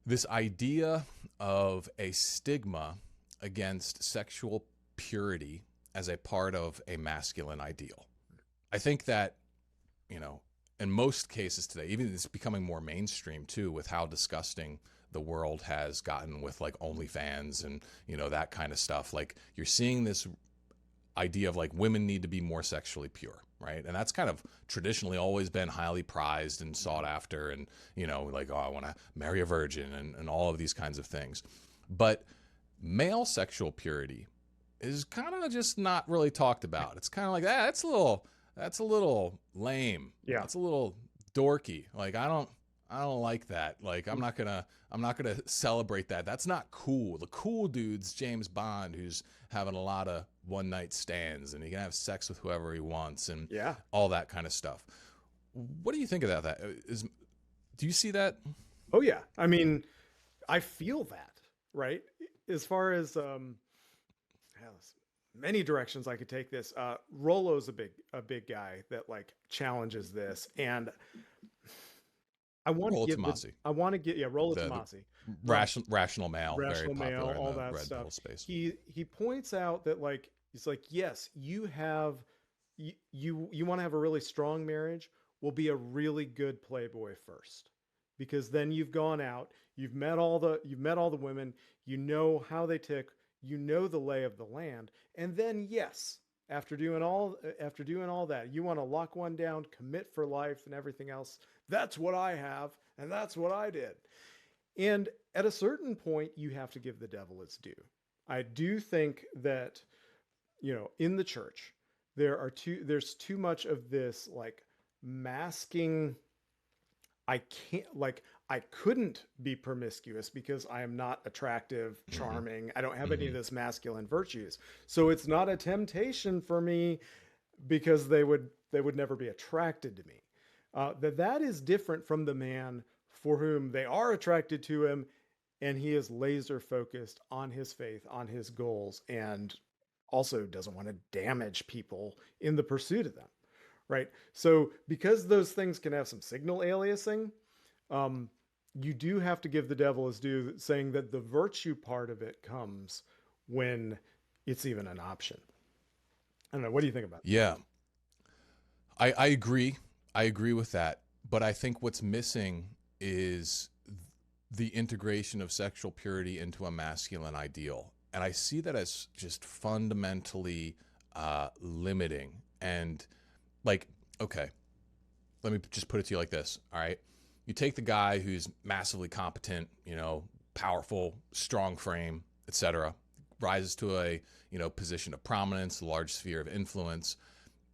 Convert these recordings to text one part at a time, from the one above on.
this idea of a stigma against sexual purity as a part of a masculine ideal. I think that, you know, in most cases today, even it's becoming more mainstream too, with how disgusting the world has gotten with like OnlyFans and, you know, that kind of stuff. Like you're seeing this idea of like women need to be more sexually pure, right? And that's kind of traditionally always been highly prized and sought after, and, you know, like, oh, I want to marry a virgin and all of these kinds of things. But male sexual purity is kind of just not really talked about. It's kind of like, that's a little lame. Yeah. That's a little dorky. Like, I don't like that. Like, I'm not gonna celebrate that. That's not cool. The cool dude's James Bond, who's having a lot of one night stands and he can have sex with whoever he wants and all that kind of stuff. What do you think of that? Do you see that? Oh yeah. I mean, I feel that, right? As far as many directions I could take this. Rollo's a big guy that like challenges this, and I want to give Rollo Tomasi, rational male, very popular all in the that Red stuff. Bull space. He points out that like he's like, yes, you want to have a really strong marriage. Will be a really good Playboy first, because then you've gone out, you've met all the women, you know how they tick, you know the lay of the land, and then yes, after doing all that, you want to lock one down, commit for life and everything else. That's what I have, and that's what I did. And at a certain point, you have to give the devil its due. I do think that, you know, in the church, there's too much of this like masking. I couldn't be promiscuous because I am not attractive, charming. I don't have any of this masculine virtues. So it's not a temptation for me because they would never be attracted to me. That is different from the man for whom they are attracted to him, and he is laser focused on his faith, on his goals, and also doesn't want to damage people in the pursuit of them. Right. So because those things can have some signal aliasing, you do have to give the devil his due, saying that the virtue part of it comes when it's even an option. I don't know. What do you think about that? Yeah, I agree. I agree with that. But I think what's missing is the integration of sexual purity into a masculine ideal. And I see that as just fundamentally limiting. And like, okay, let me just put it to you like this. All right. You take the guy who's massively competent, you know, powerful, strong frame, etc., rises to a, you know, position of prominence, a large sphere of influence,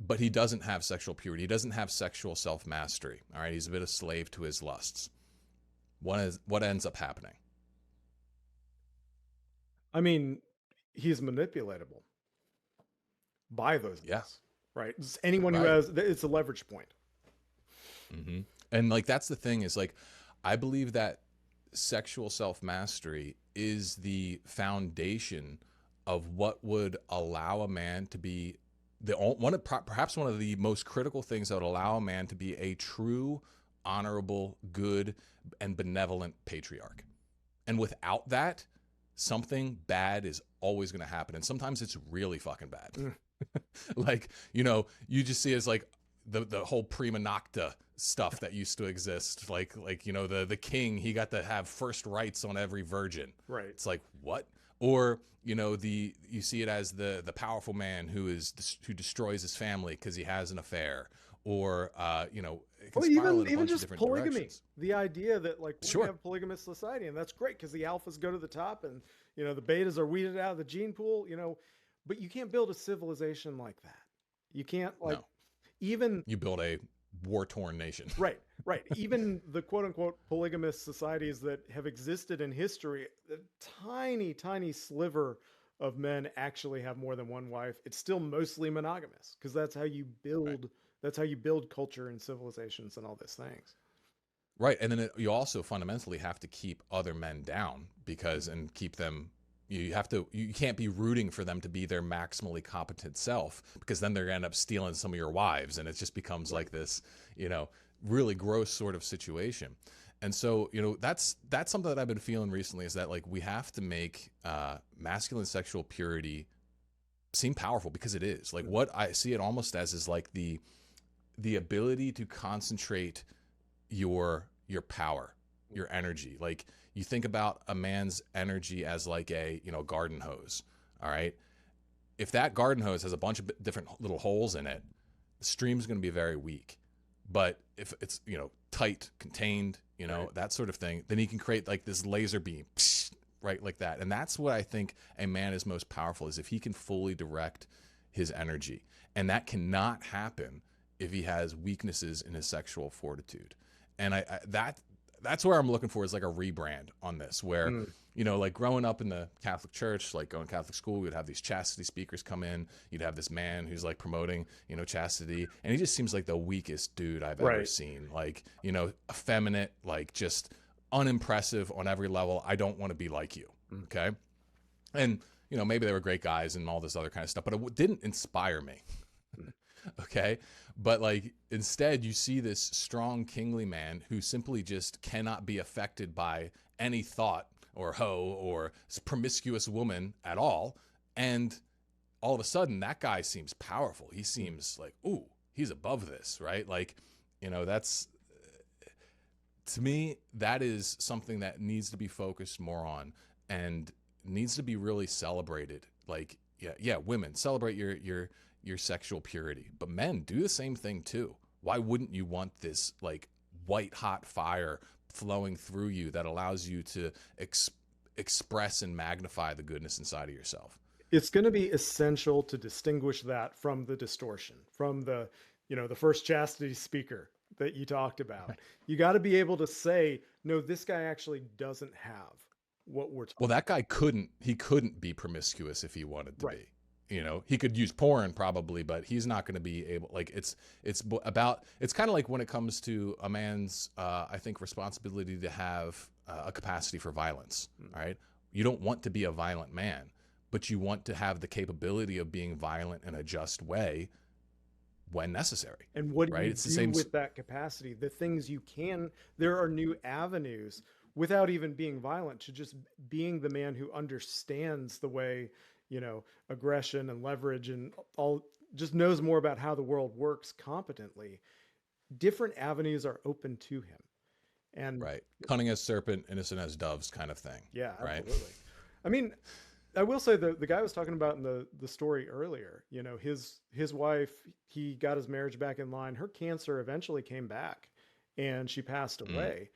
but he doesn't have sexual purity. He doesn't have sexual self-mastery. All right. He's a bit of a slave to his lusts. What ends up happening? I mean, he's manipulatable by those lusts, right? Anyone who has, it's a leverage point. And like, that's the thing is like, I believe that sexual self-mastery is the foundation of what would allow a man to be perhaps one of the most critical things that would allow a man to be a true, honorable, good, and benevolent patriarch. And without that, something bad is always going to happen. And sometimes it's really fucking bad. Like, you know, you just see it as like the whole prima nocta stuff that used to exist. Like, you know, the king, he got to have first rights on every virgin. Right. It's like, what? Or, you know, you see it as the powerful man who destroys his family because he has an affair, or you know, it can spiral in a bunch of different polygamy. directions. The idea that like we have a polygamous society, and that's great because the alphas go to the top, and you know the betas are weeded out of the gene pool. You know, but you can't build a civilization like that. You can't even you build a war-torn nation. Right. Even the quote-unquote polygamous societies that have existed in history, a tiny, tiny sliver of men actually have more than one wife. It's still mostly monogamous because that's how you build. Right. That's how you build culture and civilizations and all these things. Right, and then you also fundamentally have to keep other men down and keep them. You can't be rooting for them to be their maximally competent self, because then they're going to end up stealing some of your wives, and it just becomes like this, you know, really gross sort of situation. And so, that's something that I've been feeling recently, is that like we have to make masculine sexual purity seem powerful, because it is. Like, what I see it almost as is like the ability to concentrate your power, your energy. Like, you think about a man's energy as like a, garden hose. All right. If that garden hose has a bunch of different little holes in it, the stream's going to be very weak. But if it's, tight, contained, Right. that sort of thing, then he can create like this laser beam, right, like that. And that's what I think a man is most powerful, is if he can fully direct his energy. And that cannot happen if he has weaknesses in his sexual fortitude. And that's where I'm looking for, is like a rebrand on this, where, Mm. like growing up in the Catholic Church, like going to Catholic school, we'd have these chastity speakers come in. You'd have this man who's like promoting, chastity. And he just seems like the weakest dude I've ever Right. seen. Like, effeminate, like just unimpressive on every level. I don't want to be like you. Mm. Okay. And, maybe they were great guys and all this other kind of stuff, but it didn't inspire me. Okay. But like, instead you see this strong, kingly man who simply just cannot be affected by any thought or hoe or promiscuous woman at all. And all of a sudden that guy seems powerful. He seems like, ooh, he's above this, right? Like, that's, to me, that is something that needs to be focused more on and needs to be really celebrated. Like, yeah, women, celebrate your sexual purity, but men, do the same thing too. Why wouldn't you want this like white hot fire flowing through you that allows you to express and magnify the goodness inside of yourself? It's going to be essential to distinguish that from the distortion, from the, the first chastity speaker that you talked about. You got to be able to say, no, this guy actually doesn't have what we're talking. Well, that guy couldn't be promiscuous if he wanted to Right. be. He could use porn probably, but he's not going to be able, like, it's kind of like when it comes to a man's, I think, responsibility to have a capacity for violence. All right. You don't want to be a violent man, but you want to have the capability of being violent in a just way when necessary. And what do right? you It's the do same. with that capacity? The things you can, there are new avenues without even being violent, to just being the man who understands the way, aggression and leverage and all, just knows more about how the world works competently. Different avenues are open to him. And Right. Cunning as serpent, innocent as doves kind of thing. yeah, Right. absolutely. I mean, I will say the guy I was talking about in the story earlier, his wife, he got his marriage back in line. Her cancer eventually came back and she passed away.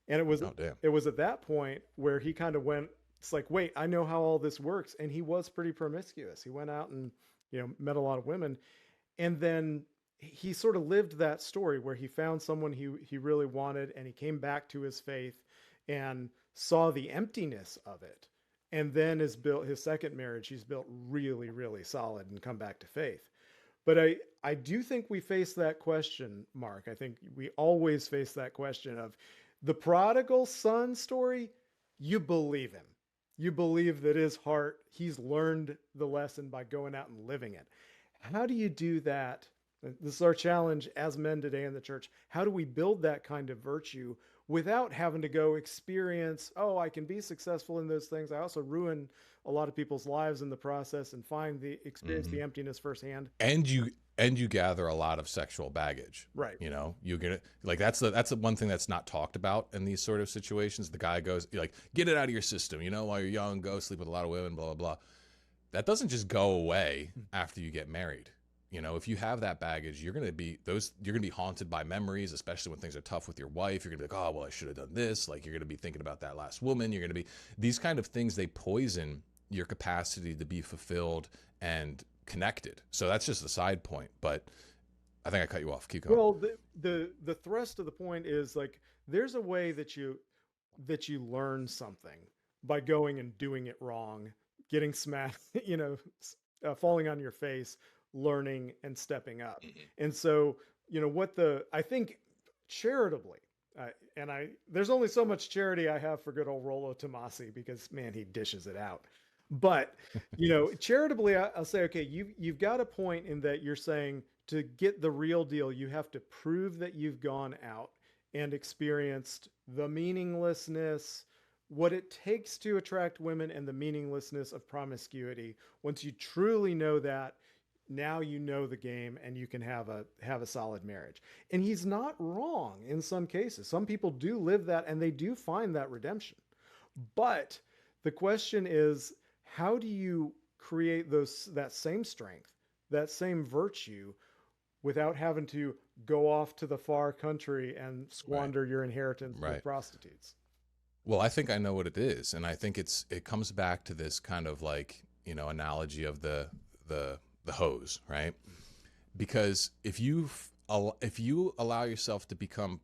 And it was Oh, damn. it was at that point where he kind of went, it's like, wait, I know how all this works. And he was pretty promiscuous. He went out and, met a lot of women. And then he sort of lived that story where he found someone he really wanted, and he came back to his faith and saw the emptiness of it. And then his second marriage, he's built really, really solid and come back to faith. But I do think we face that question, Mark. I think we always face that question of the prodigal son story. You believe him. You believe that his heart, he's learned the lesson by going out and living it. How do you do that? This is our challenge as men today in the church. How do we build that kind of virtue without having to go experience, oh, I can be successful in those things. I also ruin a lot of people's lives in the process and experience the emptiness firsthand. And you gather a lot of sexual baggage. Right. You get it. Like, that's the one thing that's not talked about in these sort of situations. The guy goes, like, get it out of your system, while you're young, go sleep with a lot of women, blah, blah, blah. That doesn't just go away after you get married. If you have that baggage, you're going to be haunted by memories, especially when things are tough with your wife. You're going to be like, oh, well, I should have done this. Like, you're going to be thinking about that last woman. You're going to be, these kind of things, they poison your capacity to be fulfilled and connected. So that's just a side point, but I think I cut you off. Keep going. Well, the thrust of the point is, like, there's a way that you learn something by going and doing it wrong, getting smacked, falling on your face, learning and stepping up. And so, I think charitably, there's only so much charity I have for good old Rollo Tomasi, because, man, he dishes it out. But, charitably, I'll say, okay, you've got a point in that you're saying, to get the real deal, you have to prove that you've gone out and experienced the meaninglessness, what it takes to attract women, and the meaninglessness of promiscuity. Once you truly know that, now you know the game and you can have a solid marriage. And he's not wrong in some cases. Some people do live that and they do find that redemption. But the question is, how do you create that same strength, that same virtue, without having to go off to the far country and squander your inheritance with prostitutes? Well, I think I know what it is, and I think it comes back to this kind of like, analogy of the hose, right? Because if you allow yourself to become,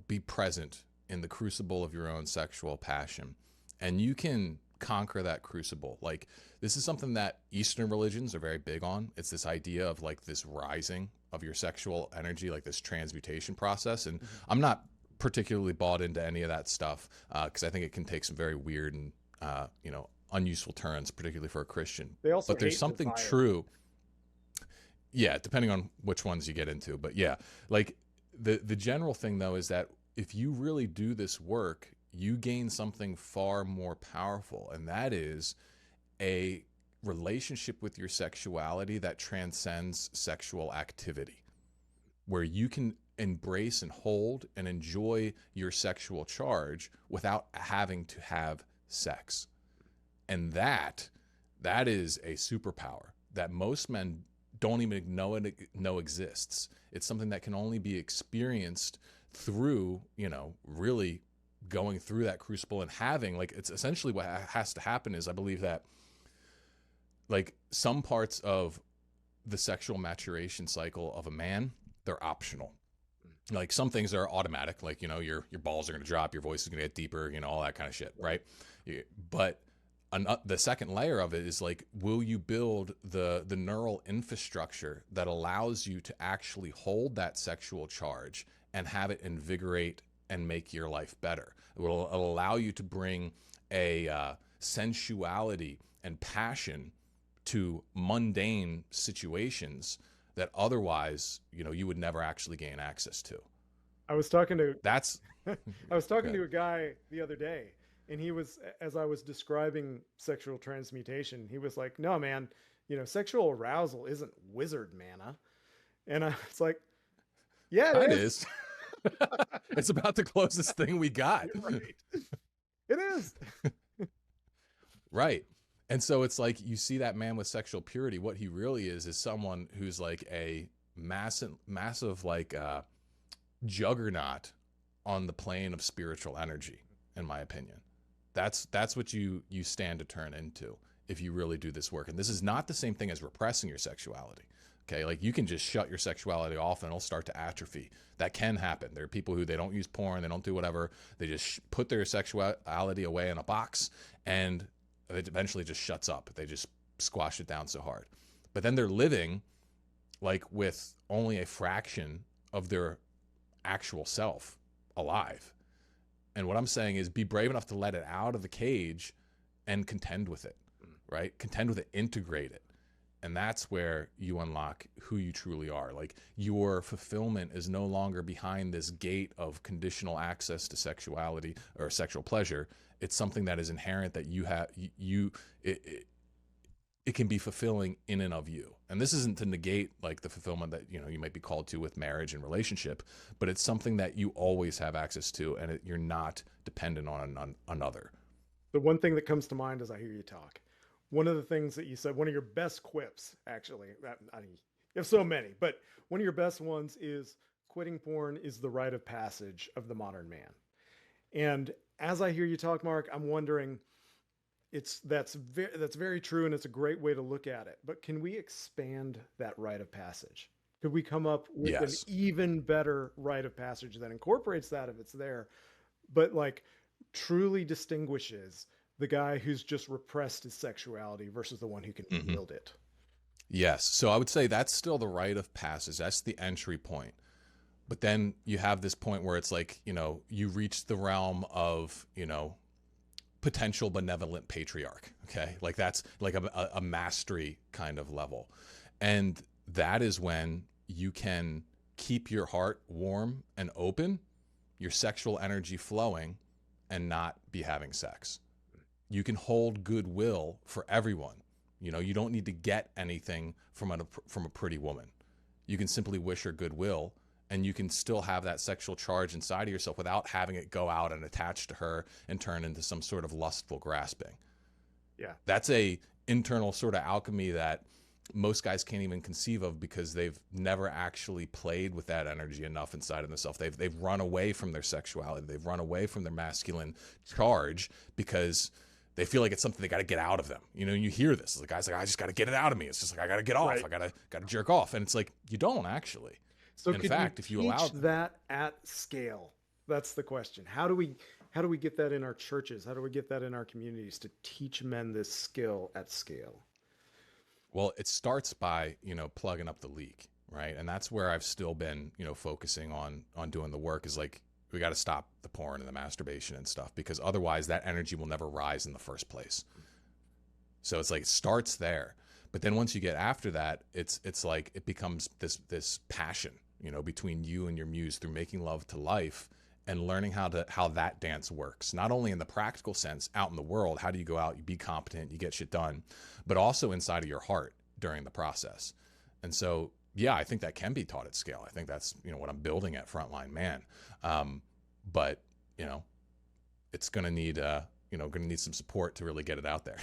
be present in the crucible of your own sexual passion, and you can conquer that crucible. Like, this is something that Eastern religions are very big on. It's this idea of like this rising of your sexual energy, like this transmutation process. And I'm not particularly bought into any of that stuff because I think it can take some very weird and unuseful turns, particularly for a Christian. But there's something true. Yeah, depending on which ones you get into. But yeah, like the general thing though is that if you really do this work, you gain something far more powerful, and that is a relationship with your sexuality that transcends sexual activity, where you can embrace and hold and enjoy your sexual charge without having to have sex. And that is a superpower that most men don't even know exists. It's something that can only be experienced through, really going through that crucible and having, like, it's essentially what has to happen is, I believe that like some parts of the sexual maturation cycle of a man, they're optional. Like some things are automatic, like, your balls are going to drop, your voice is going to get deeper, all that kind of shit, right? But the second layer of it is like, will you build the neural infrastructure that allows you to actually hold that sexual charge and have it invigorate and make your life better? It'll allow you to bring a sensuality and passion to mundane situations that otherwise, you would never actually gain access to. I was talking to to a guy the other day, and he was, as I was describing sexual transmutation, he was like, "No, man, sexual arousal isn't wizard mana." And I was like, "Yeah, it is. It's about the closest thing we got." Right. It is. Right. And so it's like, you see that man with sexual purity, what he really is someone who's like a massive like juggernaut on the plane of spiritual energy, in my opinion. That's what you stand to turn into if you really do this work. And this is not the same thing as repressing your sexuality. Okay, like you can just shut your sexuality off and it'll start to atrophy. That can happen. There are people who, they don't use porn, they don't do whatever. They just put their sexuality away in a box and it eventually just shuts up. They just squash it down so hard. But then they're living like with only a fraction of their actual self alive. And what I'm saying is, be brave enough to let it out of the cage and contend with it, right? Contend with it, integrate it. And that's where you unlock who you truly are. Like, your fulfillment is no longer behind this gate of conditional access to sexuality or sexual pleasure. It's something that is inherent, that you have, it can be fulfilling in and of you. And this isn't to negate like the fulfillment that, you might be called to with marriage and relationship, but it's something that you always have access to, and you're not dependent on another. The one thing that comes to mind as I hear you talk, one of the things that you said, one of your best quips, actually, you have so many, but one of your best ones is, quitting porn is the rite of passage of the modern man. And as I hear you talk, Mark, I'm wondering, that's very true, and it's a great way to look at it. But can we expand that rite of passage? Could we come up with an even better rite of passage that incorporates that if it's there, but like truly distinguishes the guy who's just repressed his sexuality versus the one who can wield it? Yes. So I would say that's still the rite of passage. That's the entry point. But then you have this point where it's like, you reach the realm of, potential benevolent patriarch. Okay. Like that's like a mastery kind of level. And that is when you can keep your heart warm and open your sexual energy flowing and not be having sex. You can hold goodwill for everyone. You know, you don't need to get anything from a pretty woman. You can simply wish her goodwill, and you can still have that sexual charge inside of yourself without having it go out and attach to her and turn into some sort of lustful grasping. Yeah. That's a internal sort of alchemy that most guys can't even conceive of because they've never actually played with that energy enough inside of themselves. They've run away from their sexuality. They've run away from their masculine charge because they feel like it's something they got to get out of them. You know, you hear this. The guy's like, I just got to get it out of me. It's just like, I got to get off. Right. I got to jerk off. And it's like, you don't actually. So in fact, if you allow that at scale, that's the question. How do we get that in our churches? How do we get that in our communities to teach men this skill at scale? Well, it starts by, you know, plugging up the leak, right? And that's where I've still been, you know, focusing on doing the work is like, we got to stop the porn and the masturbation and stuff, because otherwise that energy will never rise in the first place. So it's like, it starts there. But then once you get after that, it's like, it becomes this passion, you know, between you and your muse through making love to life and learning how that dance works. Not only in the practical sense out in the world, how do you go out, you be competent, you get shit done, but also inside of your heart during the process. And so, yeah, I think that can be taught at scale. I think that's, you know, what I'm building at Frontline Man. But, you know, it's going to need, going to need some support to really get it out there.